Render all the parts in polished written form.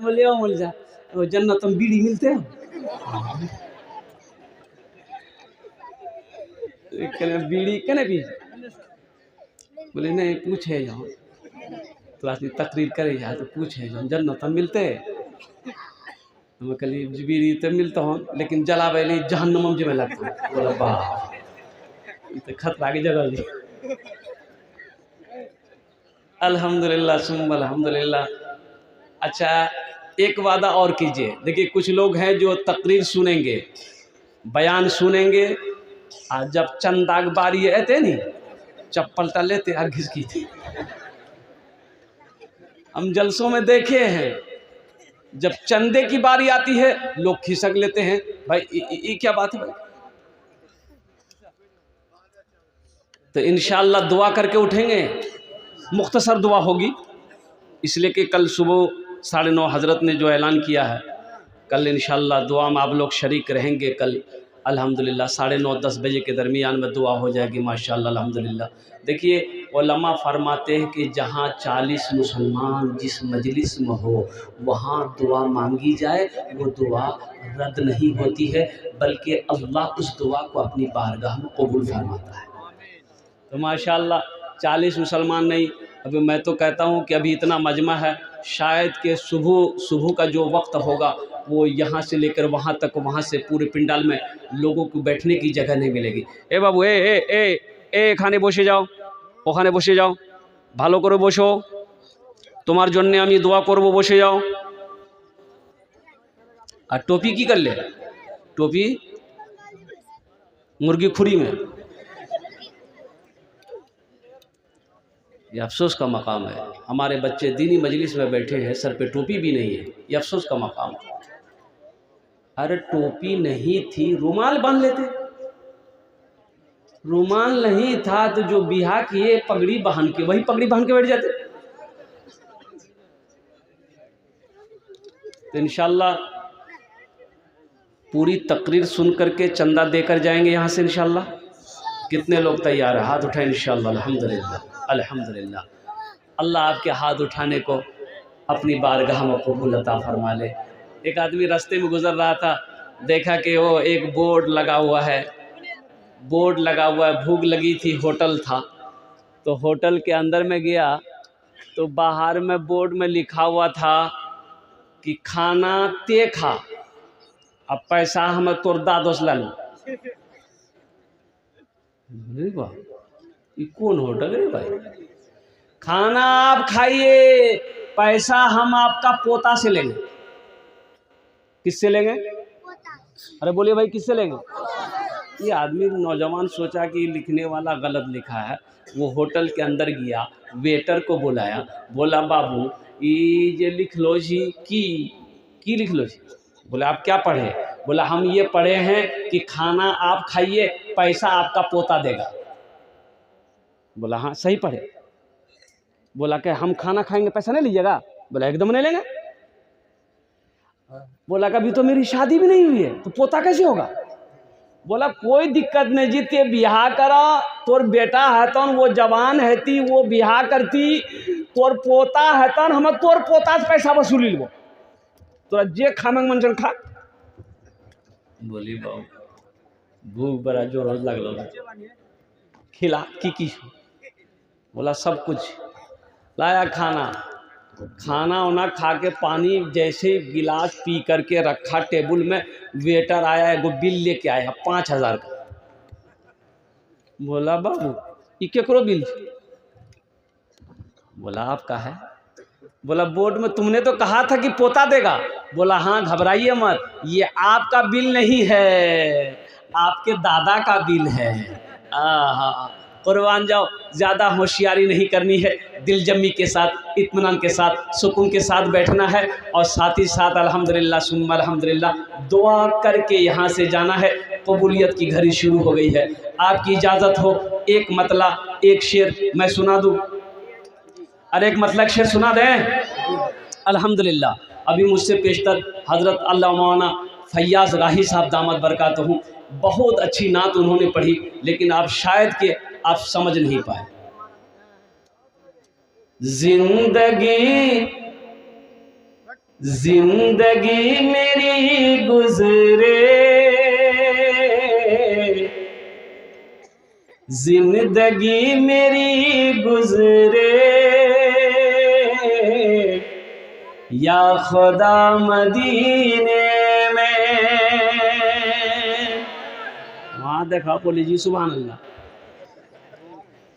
बोले ओ मुलजा वो जन्नत में बीड़ी मिलते हैं कहने बीड़ी कहने भी बोले नहीं पूछे जाओ तो आदमी तकरीर करे जाए तो पूछे जाओ जन्नत में मिलते हम कहली बीड़ी तो मिलता हूँ लेकिन जला बैली जहन्नम में लगता है बोला वाह तो खतरा की जगह जी अल्हम्दुलिल्लाह सुम्मा अल्हम्दुलिल्लाह। अच्छा एक वादा और कीजिए, देखिए कुछ लोग हैं जो तकरीर सुनेंगे बयान सुनेंगे और जब चंदाग बारी आते नहीं चप्पल टा लेते और घिसकी थी। हम जलसों में देखे हैं जब चंदे की बारी आती है लोग खिसक लेते हैं। भाई ये क्या बात है भाई? तो इंशाअल्लाह दुआ करके उठेंगे, मुख्तसर दुआ होगी इसलिए कि कल सुबह 9:30 हज़रत ने जो ऐलान किया है कल इंशाअल्लाह दुआ में आप लोग शरीक रहेंगे। कल अल्हम्दुलिल्लाह 9:30-10 बजे के दरमियान में दुआ हो जाएगी माशाअल्लाह अल्हम्दुलिल्लाह। देखिए उलमा फरमाते हैं कि जहाँ 40 मुसलमान जिस मजलिस में हो वहाँ दुआ मांगी जाए वो दुआ रद्द नहीं होती है बल्कि अल्लाह उस दुआ को अपनी बारगाह में कबूल फरमाता है। तो माशाअल्लाह 40 मुसलमान नहीं, अभी मैं तो कहता हूँ कि अभी इतना मजमा है शायद कि सुबह का जो वक्त होगा वो यहाँ से लेकर वहाँ तक वहाँ से पूरे पिंडाल में लोगों को बैठने की जगह नहीं मिलेगी। ए बाबू ए ए ए ए खाने बसे जाओ ওখানে বসে যাও ভালো করে বসো তোমার জন্য আমি দোয়া করব বসে যাও। আর टोपी की कर ले टोपी मुर्गी खुरी में ये अफसोस का मकाम है। हमारे बच्चे दीनी मजलिस में बैठे हैं सर पे टोपी भी नहीं है, ये अफसोस का मकाम है। अरे टोपी नहीं थी रुमाल बांध लेते, रुमाल नहीं था तो जो बिहा किए पगड़ी बांध के वही पगड़ी बांध के बैठ जाते। तो इंशाअल्लाह पूरी तकरीर सुन करके चंदा देकर जाएंगे यहाँ से इंशाअल्लाह। कितने लोग तैयार हैं? हाथ उठाएं इंशाअल्लाह। अल्हम्दुलिल्लाह अल्हम्दुलिल्लाह। अल्लाह आपके हाथ उठाने को अपनी बारगाह में कबूल अता फरमा ले। एक आदमी रास्ते में गुजर रहा था, देखा कि वो एक बोर्ड लगा हुआ है, भूख लगी थी, होटल था तो होटल के अंदर में गया तो बाहर में बोर्ड में लिखा हुआ था कि खाना ते खा अब पैसा हमें तोर दादोस लालू। अरे वाह ये कौन होटल है भाई? खाना आप खाइए पैसा हम आपका पोता से लेंगे। किससे लेंगे? अरे बोलिए भाई किससे लेंगे? ये आदमी नौजवान सोचा कि लिखने वाला गलत लिखा है। वो होटल के अंदर गया, वेटर को बुलाया, बोला बाबू ये लिख लो जी की लिख लो जी। बोला आप क्या पढ़े? बोला हम ये पढ़े हैं कि खाना आप खाइए पैसा आपका पोता देगा। बोला हाँ सही पढ़े। बोला कि हम खाना खाएंगे पैसा नहीं लीजिएगा? बोला एकदम नहीं लेंगे। बोला कभी तो मेरी शादी भी नहीं हुई है तो पोता कैसे होगा? बोला कोई दिक्कत नहीं जी, ते बिहा करा, तोर बेटा है तन वो जवान है ती वो बिहा करती, तोर पोता है तन हम तोर पोता से पैसा वसूली लो, तोरा जे खामे मन चल खा। बोली बाबू भूख बड़ा जोर लगल खिला की? बोला सब कुछ लाया, खाना वाना खा के पानी जैसे गिलास पी करके रखा टेबल में, वेटर आया एगो बिल लेके आया 5,000 का। बोला बाबू ये केकरो बिल? बोला आपका है। बोला बोर्ड में तुमने तो कहा था कि पोता देगा। बोला हाँ घबराइए मत, ये आपका बिल नहीं है आपके दादा का बिल है। हाँ कुर्बान जाओ, ज़्यादा होशियारी नहीं करनी है, दिल जम्मी के साथ इत्मीनान के साथ सुकून के साथ बैठना है और साथ ही साथ अल्हम्दुलिल्लाह सुम्मा अल्हम्दुलिल्लाह दुआ करके यहाँ से जाना है। कबूलियत की घड़ी शुरू हो गई है। आपकी इजाज़त हो एक मतला एक शेर मैं सुना दूँ? अरे एक मतलब शेर सुना दें? अल्हम्दुलिल्लाह अभी मुझसे पेशतर हज़रत अल्लाह मौलाना फैयाज़ राही साहब दामद बरकातहू बहुत अच्छी नात उन्होंने पढ़ी, लेकिन आप शायद के आप समझ नहीं पाए। जिंदगी जिंदगी मेरी गुजरे, जिंदगी मेरी गुजरे, या खुदा मदीने में। वहाँ देखा बोली जी सुभान अल्लाह।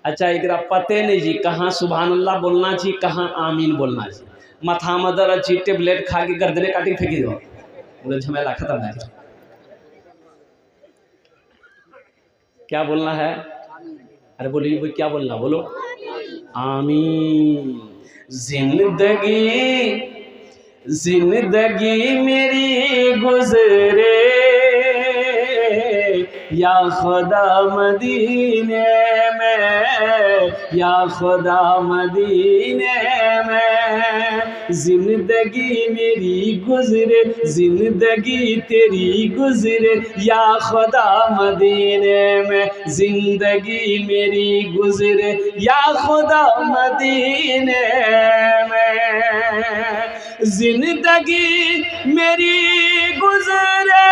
अच्छा एक पते नहीं जी कहाँ सुभान अल्लाह बोलना चाहिए, कहाँ आमीन बोलना चाहिए। माथा में दर्द अच्छी टेबलेट खा के गर्दने काटी फेंकी दो, बोले झमेला खत्म है। क्या बोलना है? अरे बोलिए भाई क्या बोलना, बोलो आमीन। जिंदगी जिंदगी मेरी गुजरे, या खुदा मदीने में, या खुदा मदीने में। जिंदगी मेरी गुजरे, जिंदगी तेरी गुजरे, या खुदा मदीने में। जिंदगी मेरी गुजरे, या खुदा मदीने में। जिंदगी मेरी गुजरे,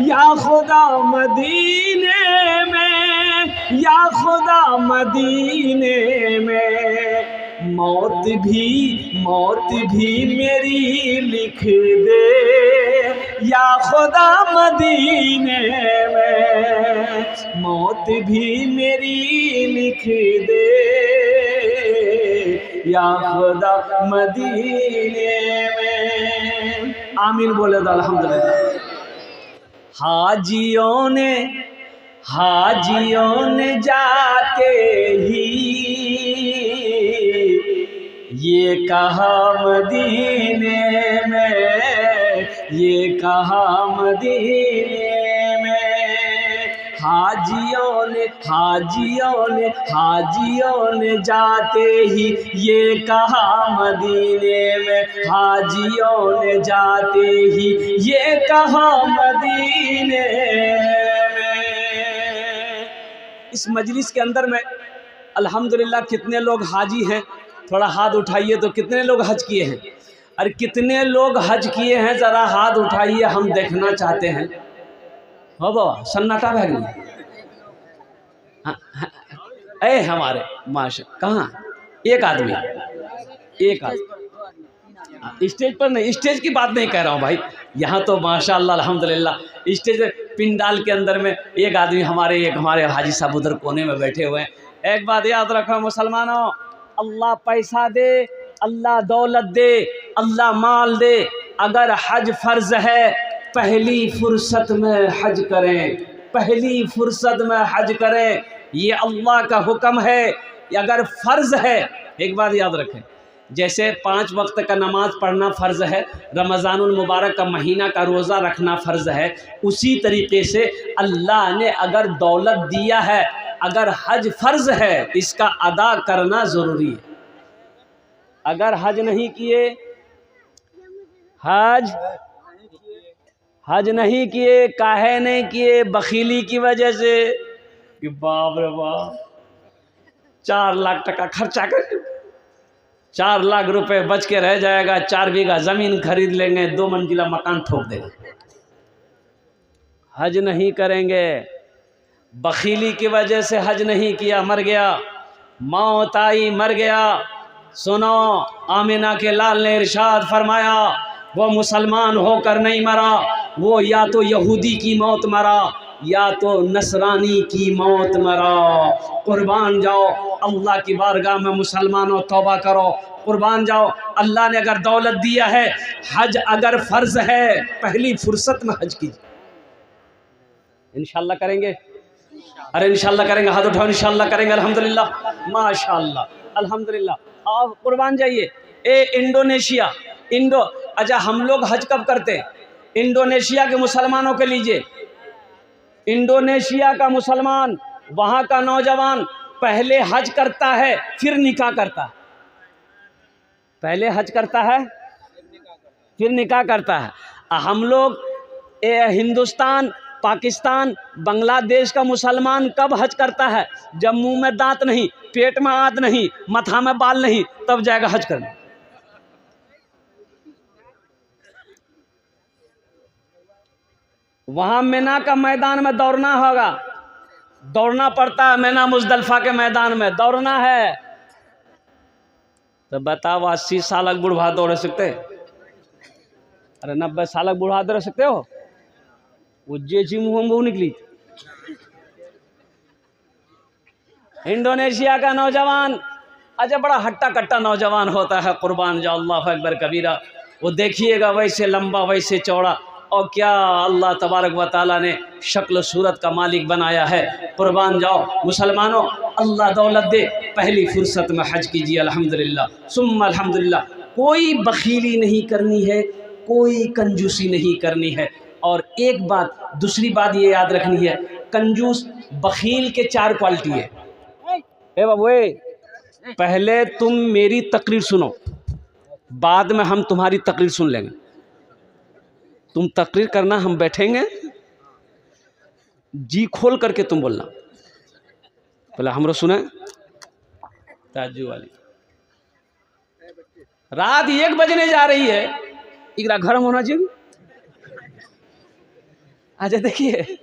या खुदा मदीने में, या खुदा मदीने में। मौत भी मेरी लिख दे, या खुदा मदीने में। मौत भी मेरी लिख दे, या खुदा मदीने में। आमीन बोले तो अल्हम्दुलिल्लाह। हाजियों ने जाते ही ये कहा मदीने में, ये कहा मदीने में। हाजियों ने जाते ही ये कहा मदीने में। हाजियों ने जाते ही ये कहा मदीने में। इस मजलिस के अंदर में अल्हम्दुलिल्लाह कितने लोग हाजी हैं? थोड़ा हाथ उठाइए तो कितने लोग हज किए हैं? अरे कितने लोग हज किए हैं ज़रा हाथ उठाइए, हम देखना चाहते हैं। हो बाबा सन्नाटा भाग नहीं। ए हमारे माशा कहाँ एक आदमी, एक आदमी स्टेज पर नहीं, स्टेज की बात नहीं कह रहा हूँ भाई। यहाँ तो माशाअल्लाह अल्हम्दुलिल्लाह स्टेज पिंडाल के अंदर में एक आदमी हमारे हाजी साहब उधर कोने में बैठे हुए हैं। एक बात याद रखो मुसलमानों, अल्लाह पैसा दे, अल्लाह दौलत दे, अल्लाह माल दे, अगर हज फ़र्ज़ है पहली फुर्सत में हज करें, पहली फुर्सत में हज करें। ये अल्लाह का हुक्म है। अगर फ़र्ज़ है, एक बात याद रखें, जैसे 5 वक्त का नमाज पढ़ना फ़र्ज़ है, रमज़ानुल मुबारक का महीना का रोज़ा रखना फ़र्ज़ है, उसी तरीके से अल्लाह ने अगर दौलत दिया है, अगर हज फ़र्ज़ है, इसका अदा करना ज़रूरी है। अगर हज नहीं किए, हज नहीं किए, काहे नहीं किए? बखीली की वजह से कि बाप रे बाप 4 लाख टका खर्चा कर, 4 लाख रुपए बच के रह जाएगा, 4 बीघा ज़मीन खरीद लेंगे, 2 मंजिला मकान ठोक देंगे। हज नहीं करेंगे, बखीली की वजह से हज नहीं किया, मर गया, मौत आई, मर गया। सुनो, आमिना के लाल ने इरशाद फरमाया, वो मुसलमान होकर नहीं मरा, वो या तो यहूदी की मौत मरा या तो नसरानी की मौत मरा। कुर्बान जाओ अल्लाह की बारगाह में, मुसलमानों तौबा करो, कुर्बान जाओ। अल्लाह ने अगर दौलत दिया है, हज अगर फ़र्ज़ है, पहली फुर्सत में हज कीजिए। इंशाअल्लाह करेंगे, अरे इंशाअल्लाह करेंगे, हाथ उठाओ, इंशाअल्लाह करेंगे। अल्हम्दुलिल्लाह माशाअल्लाह अल्हम्दुलिल्लाह। आप कुर्बान जाइए। इंडोनेशिया अच्छा हम लोग हज कब करते हैं? इंडोनेशिया के मुसलमानों के लीजिए, इंडोनेशिया का मुसलमान, वहाँ का नौजवान पहले हज करता है फिर निकाह करता है। पहले हज करता है फिर निकाह करता है। हम लोग हिंदुस्तान, पाकिस्तान, बांग्लादेश का मुसलमान कब हज करता है? जब मुंह में दांत नहीं, पेट में आंत नहीं, माथा में बाल नहीं, तब जाएगा हज करने। वहां मिना का मैदान में दौड़ना होगा, दौड़ना पड़ता है। मिना मुजदलफा के मैदान में दौड़ना है। तो बताओ 80 साल का बूढ़ा दौड़ सकते? अरे 90 साल का बूढ़ा दौड़ सकते हो? वो जेजी मुंह निकली। इंडोनेशिया का नौजवान, अच्छा बड़ा हट्टा कट्टा नौजवान होता है, कुर्बान जाओ, अल्लाह अकबर कबीरा। वो देखिएगा वैसे लंबा वैसे चौड़ा, और क्या अल्लाह तबारक व तआला ने शक्ल सूरत का मालिक बनाया है। कुर्बान जाओ मुसलमानों, अल्लाह दौलत दे, पहली फुर्सत में हज कीजिए अल्हम्दुलिल्लाह सुम्मा अल्हम्दुलिल्लाह। कोई बखीली नहीं करनी है, कोई कंजूसी नहीं करनी है। और एक बात, दूसरी बात ये याद रखनी है, कंजूस बखील के 4 क्वालिटी है। ए बाबू, पहले तुम मेरी तकरीर सुनो, बाद में हम तुम्हारी तकरीर सुन लेंगे। तुम तकरीर करना, हम बैठेंगे, जी खोल करके तुम बोलना। पहले हमरो सुने ताजू वाली। रात 1 बजने जा रही है, इकरा घर में होना चाहिए। अच्छा देखिए,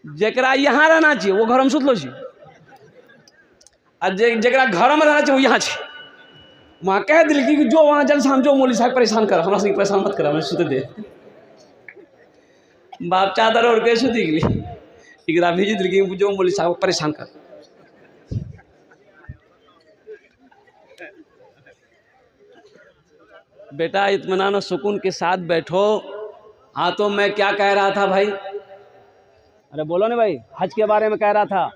जरा यहाँ रहना चाहिए वो घर में सुतलो चाहिए, और जरा घर में रहना चाहिए वो यहाँ चाहिए। वहाँ कह दिल कि जो वहाँ जल हम जो मौलवी साहब परेशान कर, हमारा से परेशान मत करा, मैं सुते दे। बाप चादर और के सुती गली, इकरा भेजी दिल कि जो मौलवी साहब परेशान कर। बेटा इत्मीनान और सुकून के साथ बैठो। हाँ तो मैं क्या कह रहा था भाई? अरे बोलो ना भाई, हज के बारे में कह रहा था।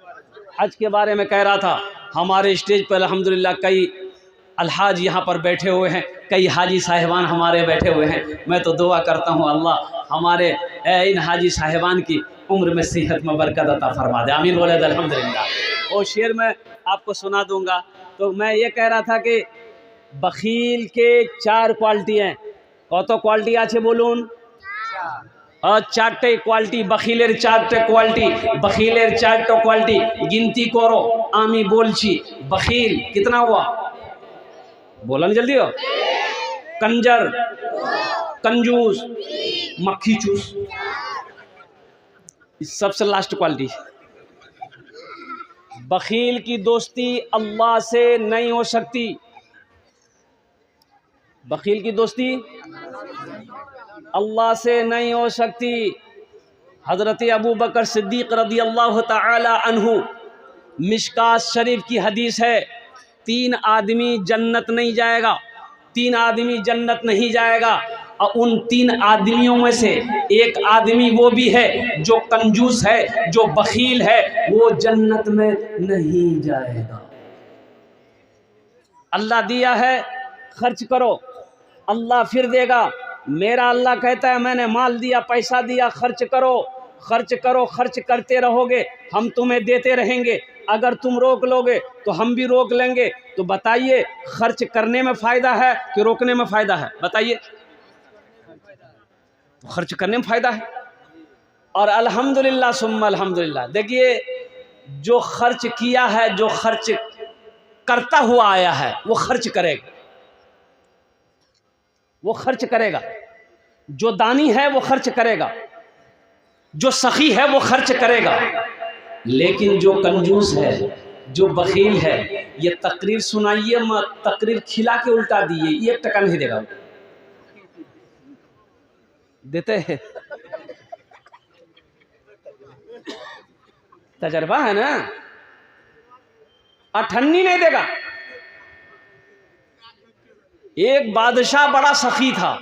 हज के बारे में कह रहा था। हमारे स्टेज पर अल्हम्दुलिल्लाह कई अलहाज यहाँ पर बैठे हुए हैं, कई हाजी साहिबान हमारे बैठे हुए हैं। मैं तो दुआ करता हूँ अल्लाह हमारे इन हाजी साहिबान की उम्र में सेहत में बरकत अता फरमा दे। आमीन बोले अल्हम्दुलिल्लाह। वो शेर मैं आपको सुना दूंगा। तो मैं ये कह रहा था कि बखील के 4 क्वालिटी हैं। कत क्वालिटी आछे बोलून? 4टे क्वालिटी, बखिलेर 4टे क्वालिटी, बखिलेर 4टा क्वालिटी गिनती करो। आमी बोलছি बखिल कितना हुआ? बोला नहीं जल्दी हो। कंजर, कंजूस, मक्खी चूस, सबसे लास्ट क्वालिटी। बखील की दोस्ती अल्लाह से नहीं हो सकती। बखील की दोस्ती अल्लाह से नहीं हो सकती। हज़रत अबू बकर सिद्दीक़ रज़ी अल्लाह ताला अन्हु, मिशकात शरीफ की हदीस है, 3 आदमी जन्नत नहीं जाएगा, 3 आदमी जन्नत नहीं जाएगा। और उन 3 आदमियों में से एक आदमी वो भी है जो कंजूस है, जो बखील है, वो जन्नत में नहीं जाएगा। अल्लाह दिया है, खर्च करो, अल्लाह फिर देगा। मेरा अल्लाह कहता है मैंने माल दिया, पैसा दिया, खर्च करो, खर्च करो, खर्च करते रहोगे, हम तुम्हें देते रहेंगे। अगर तुम रोक लोगे तो हम भी रोक लेंगे। तो बताइए, खर्च करने में फ़ायदा है कि रोकने में फ़ायदा है? बताइए। खर्च करने में फ़ायदा है। और अल्हम्दुलिल्लाह सुम्मा अल्हम्दुलिल्लाह, देखिए जो खर्च किया है, जो खर्च करता हुआ आया है, वो खर्च करेगा, वो खर्च करेगा। जो दानी है वो खर्च करेगा, जो सखी है वो खर्च करेगा। लेकिन जो कंजूस है, जो बखील है, ये तकरीर सुनाइए मत, तकरीर खिला के उल्टा दिए, 1 टका नहीं देगा। देते हैं, तजर्बा है ना, अठन्नी नहीं देगा। एक बादशाह बड़ा सखी था,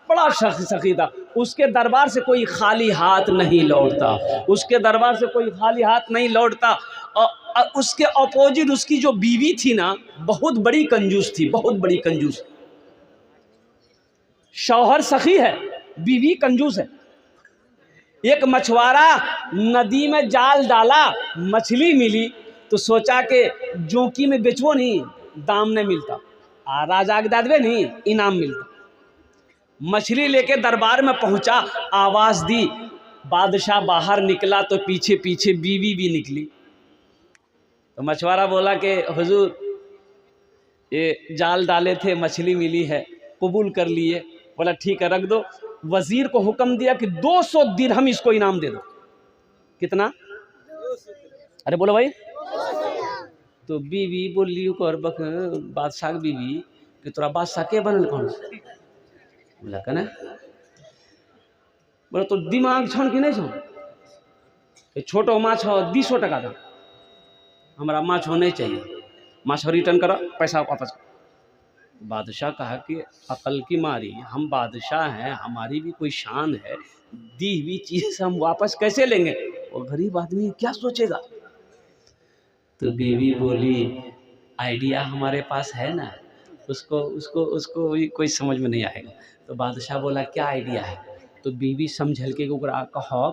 बड़ा सखी था, उसके दरबार से कोई खाली हाथ नहीं लौटता, उसके दरबार से कोई खाली हाथ नहीं लौटता। और उसके अपोजिट उसकी जो बीवी थी ना, बहुत बड़ी कंजूस थी, बहुत बड़ी कंजूस। शौहर सखी है, बीवी कंजूस है। एक मछुआरा नदी में जाल डाला, मछली मिली, तो सोचा कि जोकी में बेचवो नहीं, दाम नहीं मिलता, राजा के दादवे नहीं, इनाम मिलता। मछली लेके दरबार में पहुंचा, आवाज़ दी, बादशाह बाहर निकला तो पीछे पीछे बीवी भी निकली। तो मछुआरा बोला कि हुजूर ये जाल डाले थे, मछली मिली है, कबूल कर लिए। बोला ठीक है रख दो। वजीर को हुक्म दिया कि 200 दिरहम इसको इनाम दे दो। कितना? अरे बोलो भाई। तो बीवी बोली और बादशाह बीवी कि तोरा बादशाह के बनल कौन? बोला कहना। बोला तो दिमाग छन कि नहीं छन? छोटो माछ हो 200 टका दाम, हमारा माछ हो नहीं चाहिए, माछ रिटर्न करो, पैसा वापस। बादशाह कहा कि अकल की मारी, हम बादशाह हैं, हमारी भी कोई शान है, दी हुई चीज़ हम वापस कैसे लेंगे? वो गरीब आदमी क्या सोचेगा? तो बीवी बोली आइडिया हमारे पास है ना, उसको उसको उसको भी कोई समझ में नहीं आएगा। तो बादशाह बोला क्या आइडिया है? तो बीवी समझल के ऊपर कहो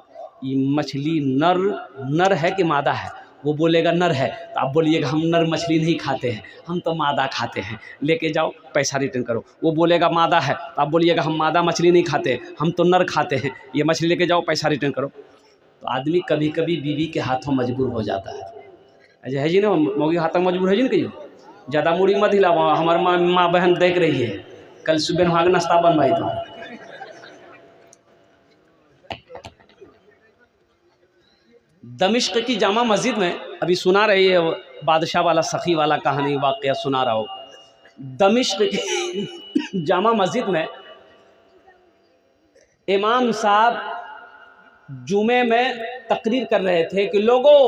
ये मछली नर है कि मादा है? वो बोलेगा नर है, तो आप बोलिएगा हम नर मछली नहीं खाते हैं, हम तो मादा खाते हैं, लेके जाओ पैसा रिटर्न करो। वो बोलेगा मादा है, तो आप बोलिएगा हम मादा मछली नहीं खाते, हम तो नर खाते हैं, ये मछली लेके जाओ पैसा रिटर्न करो। तो आदमी कभी कभी बीवी के हाथों मजबूर हो जाता है। अजय है जी ना, मौगी हाथों मजबूर है जी ना, कहियो ज़्यादा मूड़ी मत हिलाओ, हमारे माँ बहन देख रही है, कल सुबह वहाँ नाश्ता बनवाई तो। दमिश्क की जामा मस्जिद में अभी सुना रही है बादशाह वाला सखी वाला कहानी वाक़या सुना रहा हो। दमिश्क की जामा मस्जिद में इमाम साहब जुमे में तकरीर कर रहे थे कि लोगों,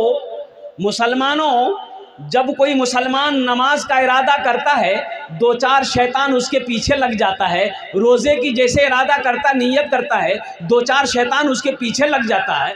मुसलमानों, जब कोई मुसलमान नमाज का इरादा करता है 2-4 शैतान उसके पीछे लग जाता है। रोज़े की जैसे इरादा करता, नियत करता है, 2-4 शैतान उसके पीछे लग जाता है।